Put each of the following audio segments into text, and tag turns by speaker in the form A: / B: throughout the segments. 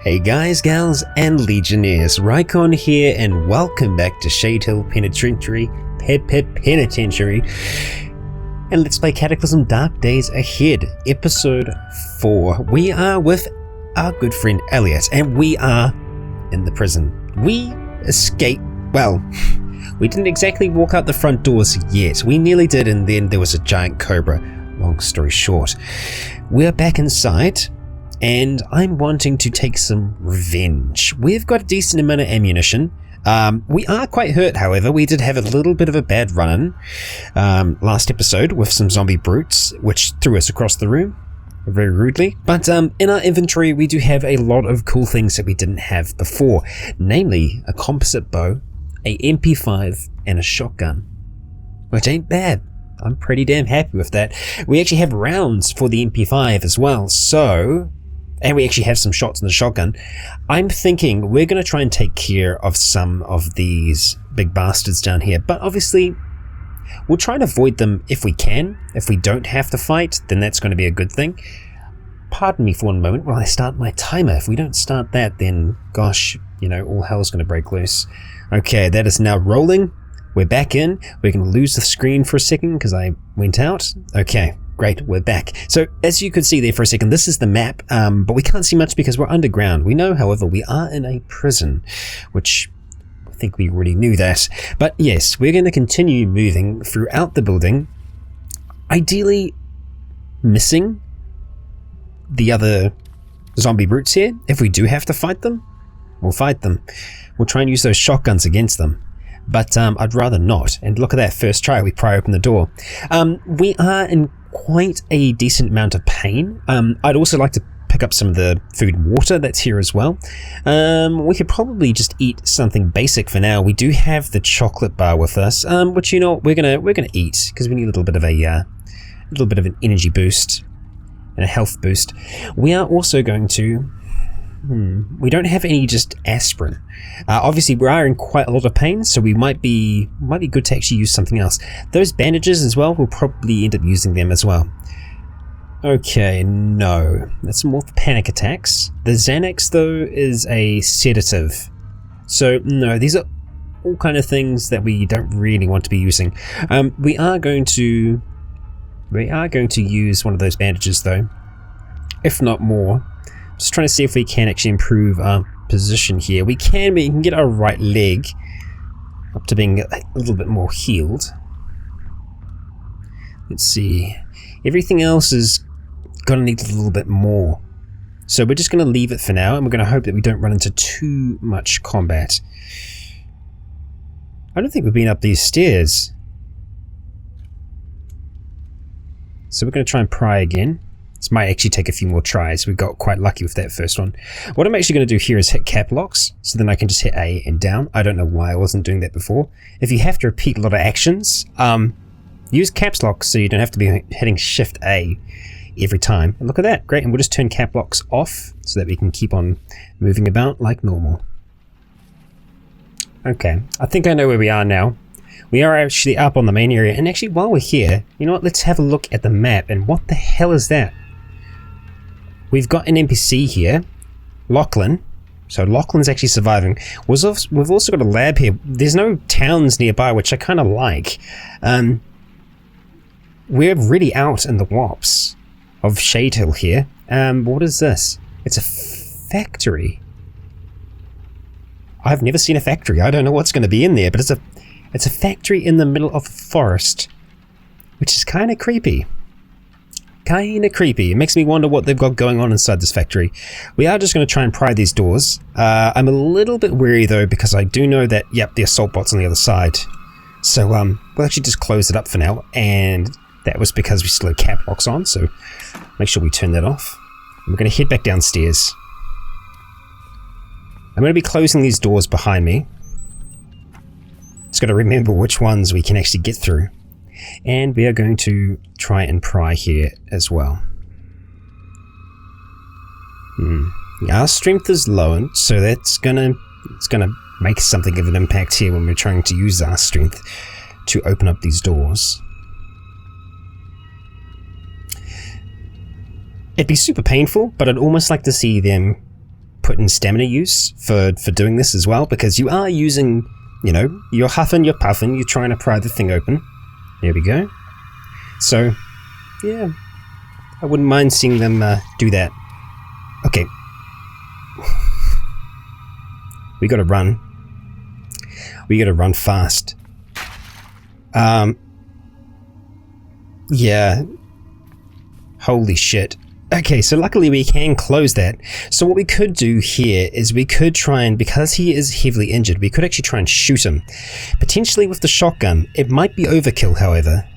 A: Hey guys, gals, and Legionnaires, Rycon here, and welcome back to Shade Hill Penitentiary, Penitentiary, and let's play Cataclysm Dark Days Ahead, Episode 4. We are with our good friend Elliot, and we are in the prison. We escaped, well, we didn't exactly walk out the front doors yet. We nearly did, and then there was a giant cobra. Long story short, we're back inside, and I'm wanting to take some revenge. We've got a decent amount of ammunition. We are quite hurt, however. We did have a little bit of a bad run-in last episode with some zombie brutes, which threw us across the room very rudely. But in our inventory, we do have a lot of cool things that we didn't have before, namely a composite bow, a MP5, and a shotgun, which ain't bad. I'm pretty damn happy with that. We actually have rounds for the MP5 as well, so... and we actually have some shots in the shotgun. I'm thinking we're going to try and take care of some of these big bastards down here, but obviously we'll try and avoid them if we can. If we don't have to fight, then that's going to be a good thing. Pardon me for one moment while I start my timer. If we don't start that, then gosh, you know, all hell's going to break loose. Okay, that is now rolling. We're back in. We're going to lose the screen for a second because I went out. Okay, great, we're back. So as you could see there for a second, this is the map, but we can't see much because we're underground. We know, however, we are in a prison, which I think we already knew that. But yes, we're going to continue moving throughout the building, ideally missing the other zombie brutes here. If we do have to fight them, we'll fight them. We'll try and use those shotguns against them. But I'd rather not. And look at that, first try, we pry open the door. We are in quite a decent amount of pain. I'd also like to pick up some of the food and water that's here as well. We could probably just eat something basic for now. We do have the chocolate bar with us, which, you know, we're gonna eat because we need a little bit of an energy boost and a health boost. We are also going to... we don't have any just aspirin. Obviously we are in quite a lot of pain, so we might be good to actually use something else. Those bandages as well, we'll probably end up using them as well. Okay, no, that's more for panic attacks. The Xanax though is a sedative, so no, these are all kind of things that we don't really want to be using. We are going to use one of those bandages though, if not more. Just trying to see if we can actually improve our position here. We can get our right leg up to being a little bit more healed. Let's see. Everything else is going to need a little bit more. So we're just going to leave it for now, and we're going to hope that we don't run into too much combat. I don't think we've been up these stairs. So we're going to try and pry again. This might actually take a few more tries. We got quite lucky with that first one. What I'm actually going to do here is hit cap locks, so then I can just hit A and down. I don't know why I wasn't doing that before. If you have to repeat a lot of actions, use caps locks so you don't have to be hitting Shift A every time. And look at that, great. And we'll just turn cap locks off so that we can keep on moving about like normal. Okay, I think I know where we are now. We are actually up on the main area, and actually while we're here, you know what, let's have a look at the map. And what the hell is that? We've got an NPC here, Lachlan. So Lachlan's actually surviving. We've also got a lab here. There's no towns nearby, which I kind of like. We're really out in the wops of Shade Hill here. What is this? It's a factory. I've never seen a factory. I don't know what's going to be in there, but it's a factory in the middle of the forest, which is kind of creepy. It makes me wonder what they've got going on inside this factory. We are just going to try and pry these doors. I'm a little bit wary though, because I do know that, yep, the assault bot's on the other side. So we'll actually just close it up for now, and that was because we still had cap locks on, so make sure we turn that off. And we're going to head back downstairs. I'm going to be closing these doors behind me. Just got to remember which ones we can actually get through. And we are going to try and pry here as well. Our strength is low, so it's gonna make something of an impact here when we're trying to use our strength to open up these doors. It'd be super painful, but I'd almost like to see them put in stamina use for doing this as well, because you are using, you know, you're huffing, you're puffing, you're trying to pry the thing open. There we go. So, yeah, I wouldn't mind seeing them do that. Okay. We gotta run. We gotta run fast. Yeah. Holy shit. Okay, so luckily we can close that. So what we could do here is we could try and, because he is heavily injured, we could actually try and shoot him. Potentially with the shotgun. It might be overkill, however.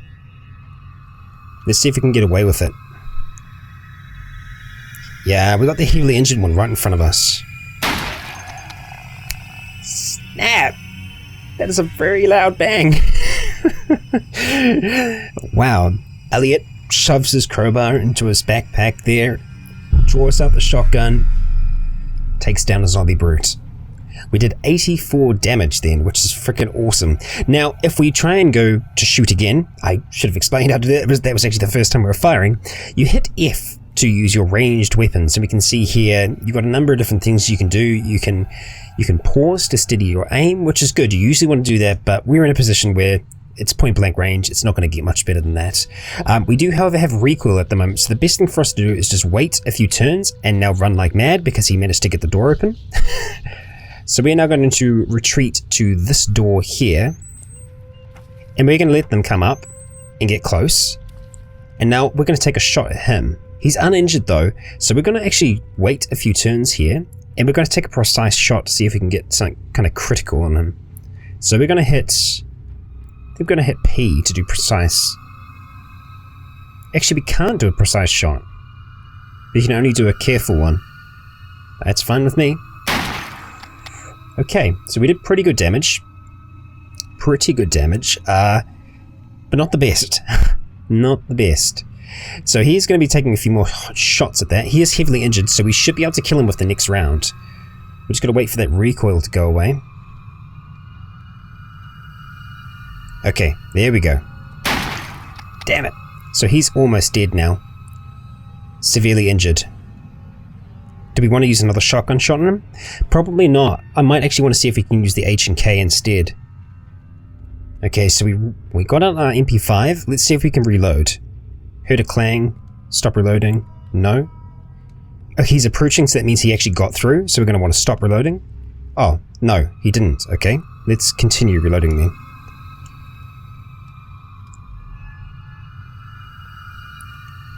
A: Let's see if we can get away with it. Yeah, we got the heavily injured one right in front of us. Snap! That is a very loud bang. Wow. Elliot shoves his crowbar into his backpack there, draws out the shotgun, takes down a zombie brute. We did 84 damage then, which is freaking awesome. Now, if we try and go to shoot again, I should have explained how to do that. That was actually the first time we were firing. You hit F to use your ranged weapons, and we can see here you've got a number of different things you can do. You can pause to steady your aim, which is good. You usually want to do that, but we're in a position where it's point blank range. It's not going to get much better than that. We do, however, have recoil at the moment, so the best thing for us to do is just wait a few turns and now run like mad because he managed to get the door open. So we're now going to retreat to this door here, and we're going to let them come up and get close. And now we're going to take a shot at him. He's uninjured though, so we're going to actually wait a few turns here, and we're going to take a precise shot to see if we can get something kind of critical on him. So we're going to hit... We're going to hit P to do precise. Actually, we can't do a precise shot. We can only do a careful one. That's fine with me. Okay, so we did pretty good damage. Pretty good damage, but not the best. Not the best. So he's going to be taking a few more shots at that. He is heavily injured, so we should be able to kill him with the next round. We're just going to wait for that recoil to go away. Okay, there we go. Damn it. So he's almost dead now. Severely injured. Do we want to use another shotgun shot on him? Probably not. I might actually want to see if we can use the H and K instead. Okay, so we got out our MP5. Let's see if we can reload. Heard a clang. Stop reloading. No. Oh, he's approaching, so that means he actually got through. So we're going to want to stop reloading. Oh, no, he didn't. Okay, let's continue reloading then.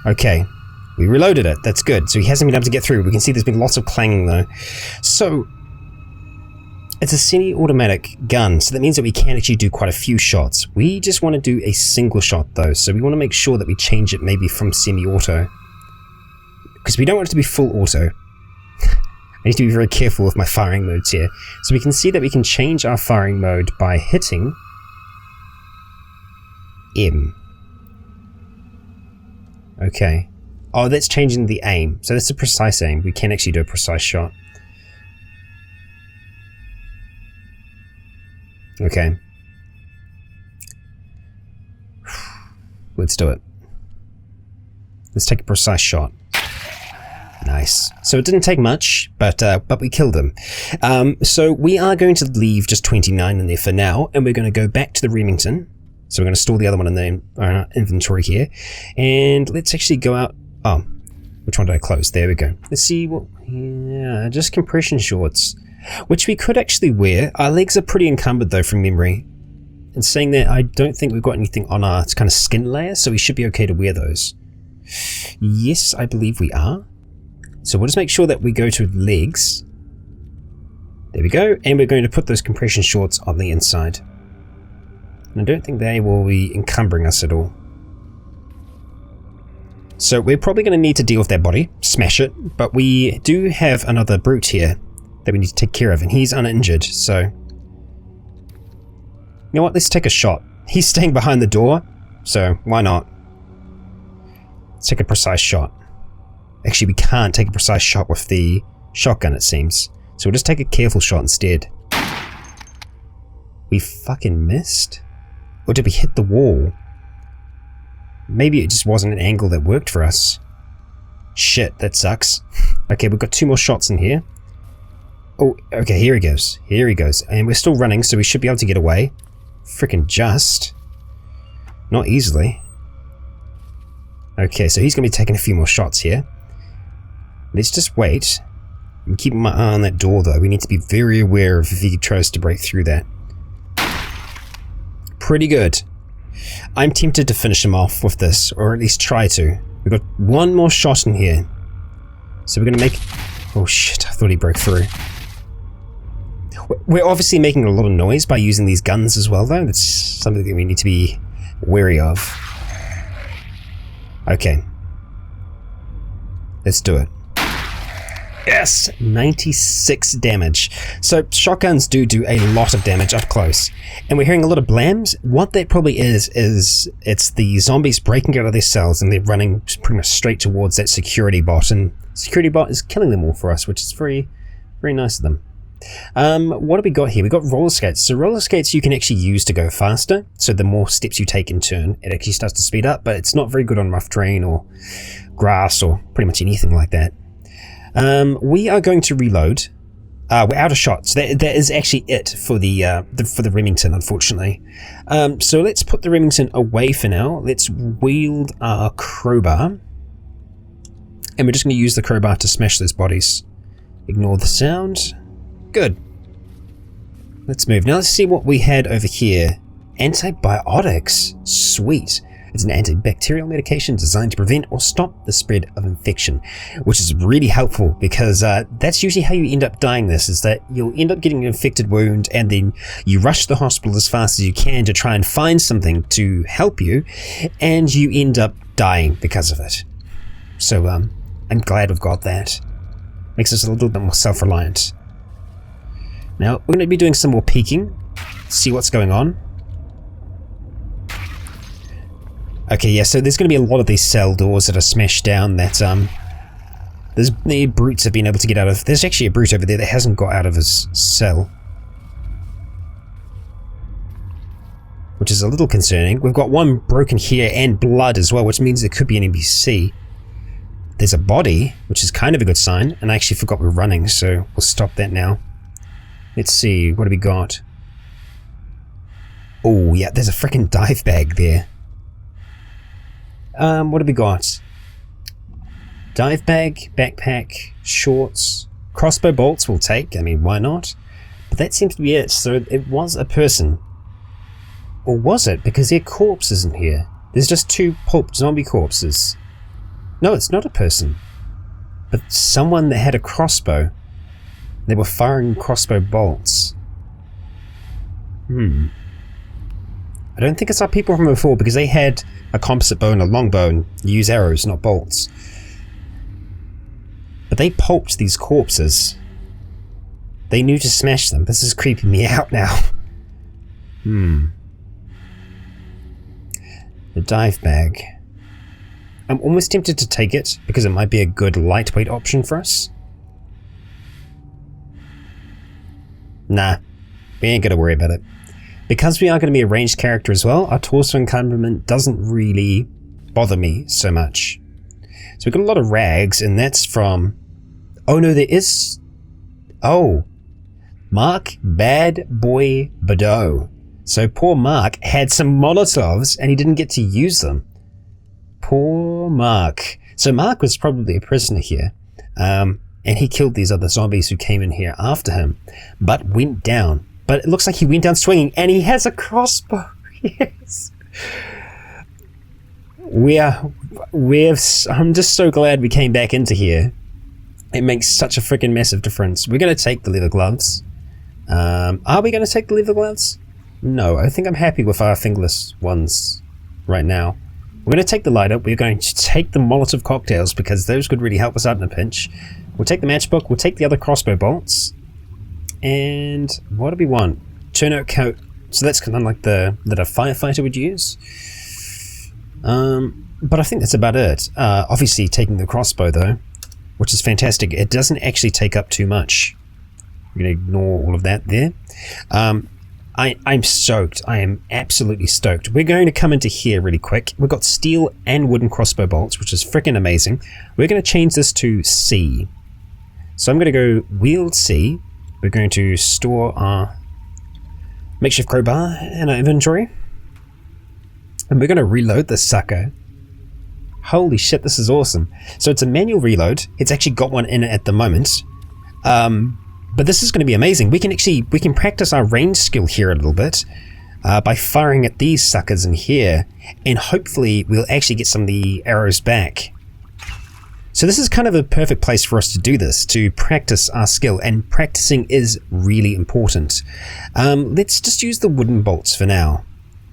A: Okay, we reloaded it. That's good. So he hasn't been able to get through. We can see there's been lots of clanging though. So it's a semi-automatic gun, so that means that we can actually do quite a few shots. We just want to do a single shot though, so we want to make sure that we change it maybe from semi-auto, because we don't want it to be full auto. I need to be very careful with my firing modes here. So we can see that we can change our firing mode by hitting M. Okay. Oh, that's changing the aim. So that's a precise aim. We can actually do a precise shot. Okay. Let's do it. Let's take a precise shot. Nice. So it didn't take much, but we killed him. So we are going to leave just 29 in there for now, and we're going to go back to the Remington. So we're going to store the other one in the inventory here. And let's actually go out. Oh, which one did I close? There we go. Let's see what... Yeah, just compression shorts, which we could actually wear. Our legs are pretty encumbered though from memory. And saying that, I don't think we've got anything on our kind of skin layer, so we should be okay to wear those. Yes, I believe we are. So we'll just make sure that we go to legs. There we go. And we're going to put those compression shorts on the inside. And I don't think they will be encumbering us at all. So we're probably going to need to deal with that body, smash it, but we do have another brute here that we need to take care of, and he's uninjured, so... You know what, let's take a shot. He's staying behind the door, so why not? Let's take a precise shot. Actually, we can't take a precise shot with the shotgun, it seems. So we'll just take a careful shot instead. We fucking missed? Or did we hit the wall? Maybe it just wasn't an angle that worked for us. Shit, that sucks. Okay, we've got 2 more shots in here. Oh, okay, here he goes. Here he goes. And we're still running, so we should be able to get away. Frickin' just. Not easily. Okay, so he's going to be taking a few more shots here. Let's just wait. I'm keeping my eye on that door, though. We need to be very aware of if he tries to break through that. Pretty good. I'm tempted to finish him off with this, or at least try to. We've got one more shot in here. So we're going to make... Oh shit, I thought he broke through. We're obviously making a lot of noise by using these guns as well, though. That's something that we need to be wary of. Okay. Let's do it. Yes! 96 damage. So shotguns do a lot of damage up close. And we're hearing a lot of blams. What that probably is it's the zombies breaking out of their cells and they're running pretty much straight towards that security bot. And security bot is killing them all for us, which is very, very nice of them. What have we got here? We've got roller skates. So roller skates you can actually use to go faster. So the more steps you take in turn, it actually starts to speed up. But it's not very good on rough terrain or grass or pretty much anything like that. We are going to reload. We're out of shots. That is actually it for the Remington, unfortunately. So let's put the Remington away for now. Let's wield our crowbar. And we're just going to use the crowbar to smash those bodies. Ignore the sound. Good. Let's move. Now let's see what we had over here. Antibiotics. Sweet. It's an antibacterial medication designed to prevent or stop the spread of infection, which is really helpful because that's usually how you end up dying this, is that you'll end up getting an infected wound and then you rush to the hospital as fast as you can to try and find something to help you, and you end up dying because of it. So I'm glad we've got that. Makes us a little bit more self-reliant. Now, we're going to be doing some more peeking, see what's going on. Okay, yeah, so there's going to be a lot of these cell doors that are smashed down that the brutes have been able to get out of. There's actually a brute over there that hasn't got out of his cell, which is a little concerning. We've got one broken here and blood as well, which means there could be an NPC. There's a body, which is kind of a good sign, and I actually forgot we're running, so we'll stop that now. Let's see, what have we got? Oh, yeah, there's a freaking dive bag there. What have we got? Dive bag, backpack, shorts, crossbow bolts we'll take. I mean, why not? But that seems to be it. So it was a person. Or was it? Because their corpse isn't here. There's just two pulped zombie corpses. No, it's not a person. But someone that had a crossbow. They were firing crossbow bolts. I don't think it's our people from before because they had a composite bow and a longbow and use arrows, not bolts. But they pulped these corpses. They knew to smash them. This is creeping me out now. The dive bag. I'm almost tempted to take it because it might be a good lightweight option for us. Nah, we ain't gonna worry about it. Because we are going to be a ranged character as well, our torso encumberment doesn't really bother me so much. So we've got a lot of rags, and that's from... Oh no, there is... Oh. Mark Bad Boy Badeau. So poor Mark had some Molotovs, and he didn't get to use them. Poor Mark. So Mark was probably a prisoner here. And he killed these other zombies who came in here after him, but went down. But it looks like he went down swinging, and he has a crossbow. Yes. I'm just so glad we came back into here. It makes such a freaking massive difference. We're going to take the leather gloves. Are we going to take the leather gloves? No, I think I'm happy with our fingerless ones right now. We're going to take the lighter. We're going to take the Molotov cocktails because those could really help us out in a pinch. We'll take the matchbook. We'll take the other crossbow bolts. And what do we want? Turnout coat. So that's kind of like that a firefighter would use. But I think that's about it. Obviously taking the crossbow though, which is fantastic. It doesn't actually take up too much. I'm going to ignore all of that there. I'm stoked. I am absolutely stoked. We're going to come into here really quick. We've got steel and wooden crossbow bolts, which is freaking amazing. We're going to change this to C. So I'm going to go wield C. we're going to store our makeshift crowbar in our inventory. And we're going to reload this sucker. Holy shit, this is awesome. So it's a manual reload. It's actually got one in it at the moment. But this is going to be amazing. We can practice our range skill here a little bit by firing at these suckers in here, and hopefully we'll actually get some of the arrows back. So this is kind of a perfect place for us to do this, to practice our skill, and practicing is really important. Let's just use the wooden bolts for now.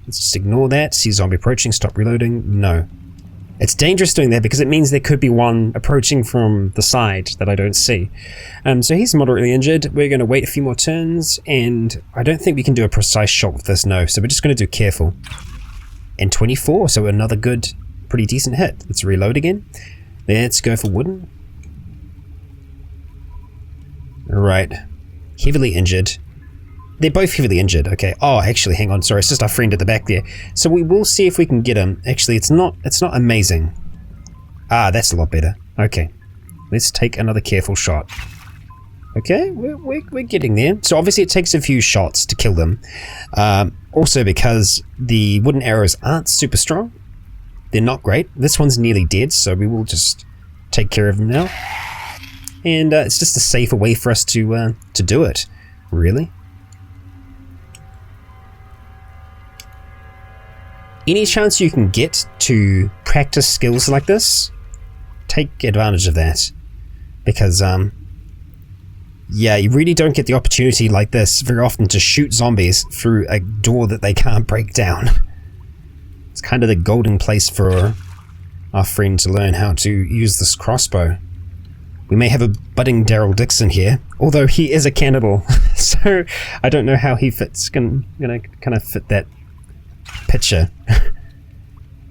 A: Let's just ignore that. See zombie approaching, stop reloading. No. It's dangerous doing that because it means there could be one approaching from the side that I don't see. So he's moderately injured. We're going to wait a few more turns, and I don't think we can do a precise shot with this, no. So we're just going to do careful. And 24, so another good, pretty decent hit. Let's reload again. Let's go for wooden. Alright. Heavily injured. They're both heavily injured, okay. Oh, actually, hang on, sorry, it's just our friend at the back there. So we will see if we can get him. Actually, it's not amazing. Ah, that's a lot better. Okay. Let's take another careful shot. Okay, we're getting there. So obviously it takes a few shots to kill them. Also because the wooden arrows aren't super strong. They're not great. This one's nearly dead, so we will just take care of him now. And it's just a safer way for us to do it, really. Any chance you can get to practice skills like this, take advantage of that. Because, yeah, you really don't get the opportunity like this very often to shoot zombies through a door that they can't break down. It's kind of the golden place for our friend to learn how to use this crossbow. We may have a budding Daryl Dixon here, although he is a cannibal, so I don't know how he fits, gonna kind of fit that picture.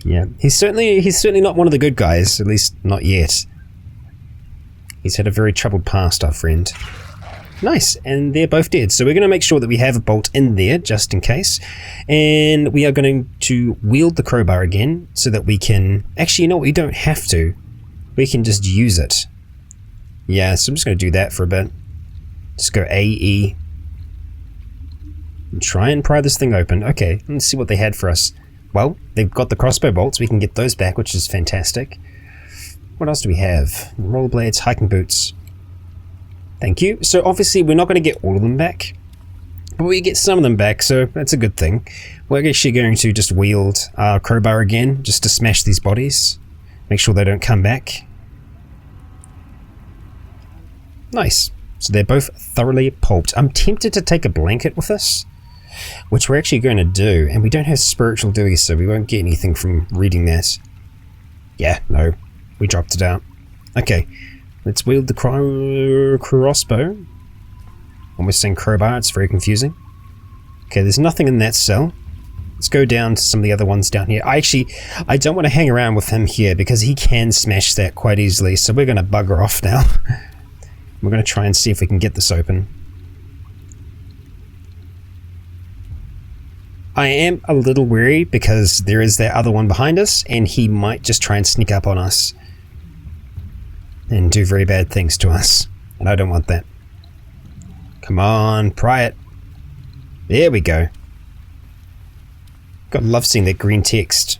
A: Yeah, he's certainly not one of the good guys, at least not yet. He's had a very troubled past, our friend. Nice, and they're both dead, so we're going to make sure that we have a bolt in there just in case, and we are going to wield the crowbar again so that we can actually, you know what, we don't have to, we can just use it. Yeah, so I'm just going to do that for a bit. Just go AE and try and pry this thing open. Okay, let's see what they had for us. Well, they've got the crossbow bolts. We can get those back, which is fantastic. What else do we have? Rollerblades, hiking boots. Thank you. So obviously we're not going to get all of them back, but we get some of them back, so that's a good thing. We're actually going to just wield our crowbar again, just to smash these bodies. Make sure they don't come back. Nice. So they're both thoroughly pulped. I'm tempted to take a blanket with us, which we're actually going to do, and we don't have spiritual doing, so we won't get anything from reading that. Yeah, no, we dropped it out. Okay, let's wield the crossbow. Almost saying crowbar, it's very confusing. Okay, there's nothing in that cell. Let's go down to some of the other ones down here. I don't want to hang around with him here because he can smash that quite easily, so we're going to bugger off now. We're going to try and see if we can get this open. I am a little wary because there is that other one behind us, and he might just try and sneak up on us and do very bad things to us, and I don't want that. Come on, pry it. There we go. God, love seeing that green text.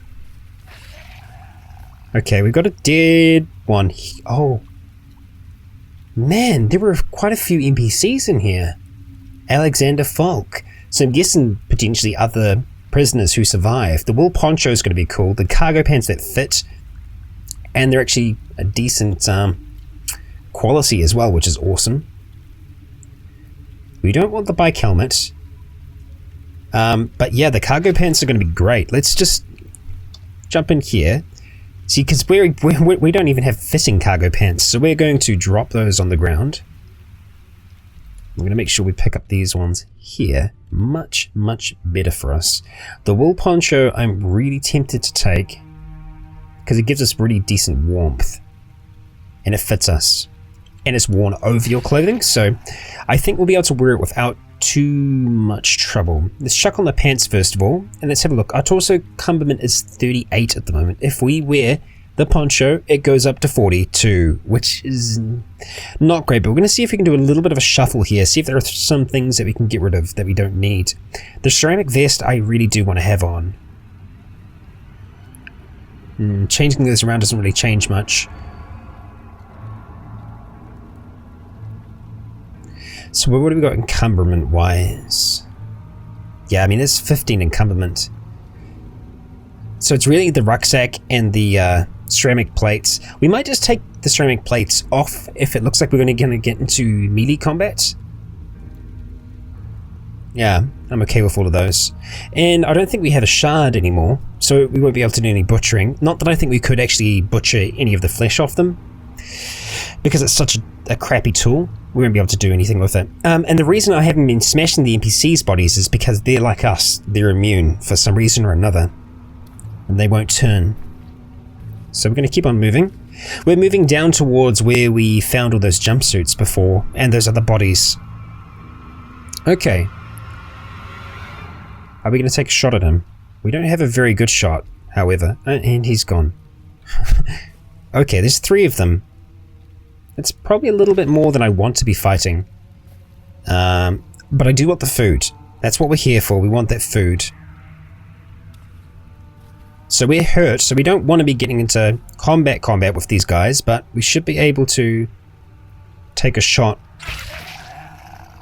A: Okay, we've got a dead one. Oh. Man, there were quite a few NPCs in here. Alexander Falk. So I'm guessing potentially other prisoners who survive. The wool poncho is going to be cool. The cargo pants that fit. And they're actually a decent quality as well, which is awesome. We don't want the bike helmet. But yeah, the cargo pants are going to be great. Let's just jump in here. See, because we don't even have fitting cargo pants, so we're going to drop those on the ground. We're going to make sure we pick up these ones here. Much, much better for us. The wool poncho I'm really tempted to take because it gives us really decent warmth. And it fits us. And it's worn over your clothing, so I think we'll be able to wear it without too much trouble. Let's chuck on the pants first of all, and let's have a look. Our torso cumberment is 38 at the moment. If we wear the poncho, it goes up to 42, which is not great, but we're going to see if we can do a little bit of a shuffle here, see if there are some things that we can get rid of that we don't need. The ceramic vest I really do want to have on. Changing those around doesn't really change much. So what have we got encumberment wise? Yeah, I mean it's 15 encumberment. So it's really the rucksack and the ceramic plates. We might just take the ceramic plates off if it looks like we're going to get into melee combat. Yeah, I'm okay with all of those. And I don't think we have a shard anymore, so we won't be able to do any butchering. Not that I think we could actually butcher any of the flesh off them, because it's such a crappy tool. We won't be able to do anything with it. And the reason I haven't been smashing the NPCs' bodies is because they're like us. They're immune for some reason or another. And they won't turn. So we're going to keep on moving. We're moving down towards where we found all those jumpsuits before, and those other bodies. Okay. Are we going to take a shot at him? We don't have a very good shot, however. And he's gone. Okay, there's 3 of them. It's probably a little bit more than I want to be fighting. But I do want the food. That's what we're here for. We want that food. So we're hurt, so we don't want to be getting into combat with these guys, but we should be able to take a shot.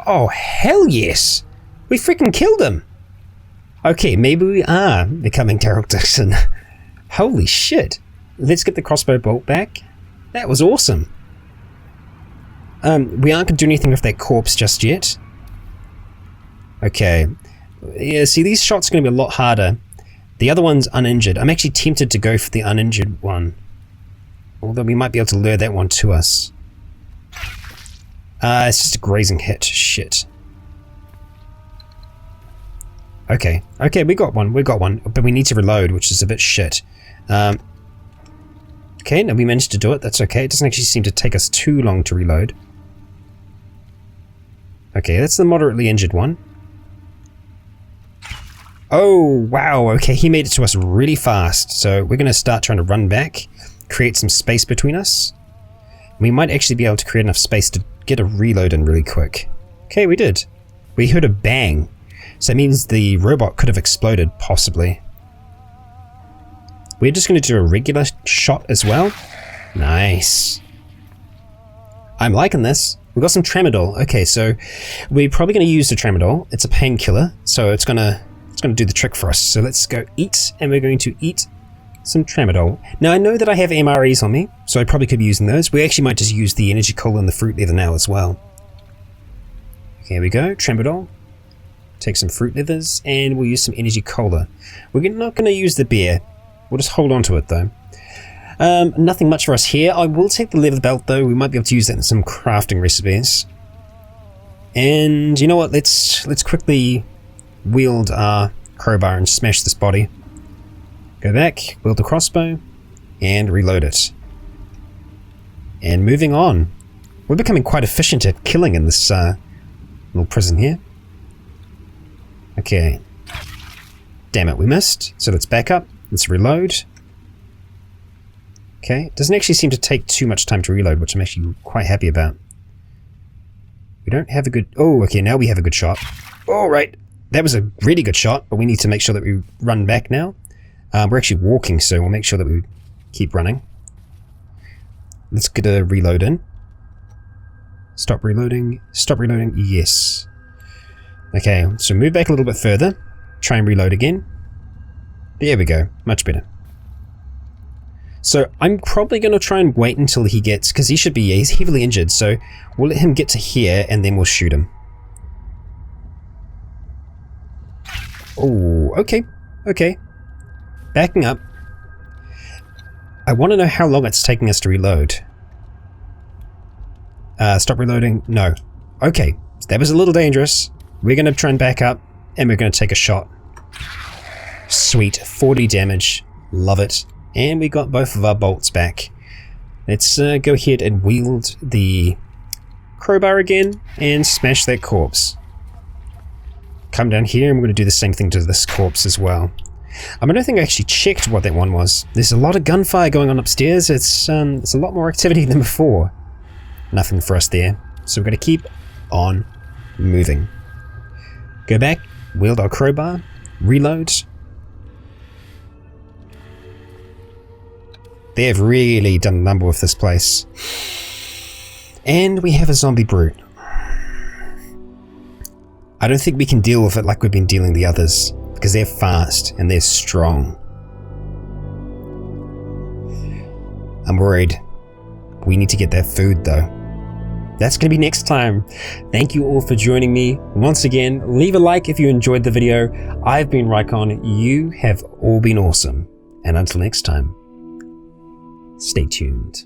A: Oh, hell yes! We freaking killed him! Okay, maybe we are becoming Daryl Dixon. Holy shit. Let's get the crossbow bolt back. That was awesome. We aren't going to do anything with that corpse just yet. Okay. Yeah, see, these shots are going to be a lot harder. The other one's uninjured. I'm actually tempted to go for the uninjured one. Although we might be able to lure that one to us. It's just a grazing hit. Shit. Okay. Okay, we got one. But we need to reload, which is a bit shit. Okay, no, we managed to do it. That's okay. It doesn't actually seem to take us too long to reload. Okay, that's the moderately injured one. Oh, wow. Okay, he made it to us really fast. So we're going to start trying to run back, create some space between us. We might actually be able to create enough space to get a reload in really quick. Okay, we did. We heard a bang. So that means the robot could have exploded, possibly. We're just going to do a regular shot as well. Nice. I'm liking this. We've got some tramadol. Okay, so we're probably going to use the tramadol. It's a painkiller, so it's going to do the trick for us. So let's go eat, and we're going to eat some tramadol. Now I know that I have MREs on me, so I probably could be using those. We actually might just use the energy cola and the fruit leather now as well. Here we go, tramadol. Take some fruit leathers, and we'll use some energy cola. We're not going to use the beer. We'll just hold on to it though. Nothing much for us here. I will take the leather belt though. We might be able to use that in some crafting recipes. And you know what? Let's quickly wield our crowbar and smash this body. Go back, wield the crossbow, and reload it. And moving on. We're becoming quite efficient at killing in this little prison here. Okay. Damn it, we missed. So let's back up. Let's reload. Okay. Doesn't actually seem to take too much time to reload, which I'm actually quite happy about. We don't have a good... Oh, okay, now we have a good shot. All right. That was a really good shot, but we need to make sure that we run back now. We're actually walking, so we'll make sure that we keep running. Let's get a reload in. Stop reloading. Stop reloading. Yes. Okay, so move back a little bit further. Try and reload again. There we go. Much better. So I'm probably going to try and wait until he gets... Because he should be... Yeah, he's heavily injured, so we'll let him get to here, and then we'll shoot him. Oh, okay. Okay. Backing up. I want to know how long it's taking us to reload. Stop reloading. No. Okay. That was a little dangerous. We're going to try and back up, and we're going to take a shot. Sweet. 40 damage. Love it. And we got both of our bolts back. Let's go ahead and wield the crowbar again and smash that corpse. Come down here, and we're going to do the same thing to this corpse as well. I don't think I actually checked what that one was. There's a lot of gunfire going on upstairs. It's a lot more activity than before. Nothing for us there. So we're going to keep on moving. Go back, wield our crowbar, reload. They have really done a number with this place. And we have a zombie brute. I don't think we can deal with it like we've been dealing the others, because they're fast and they're strong. I'm worried. We need to get that food though. That's going to be next time. Thank you all for joining me. Once again, leave a like if you enjoyed the video. I've been Rycon. You have all been awesome. And until next time, stay tuned.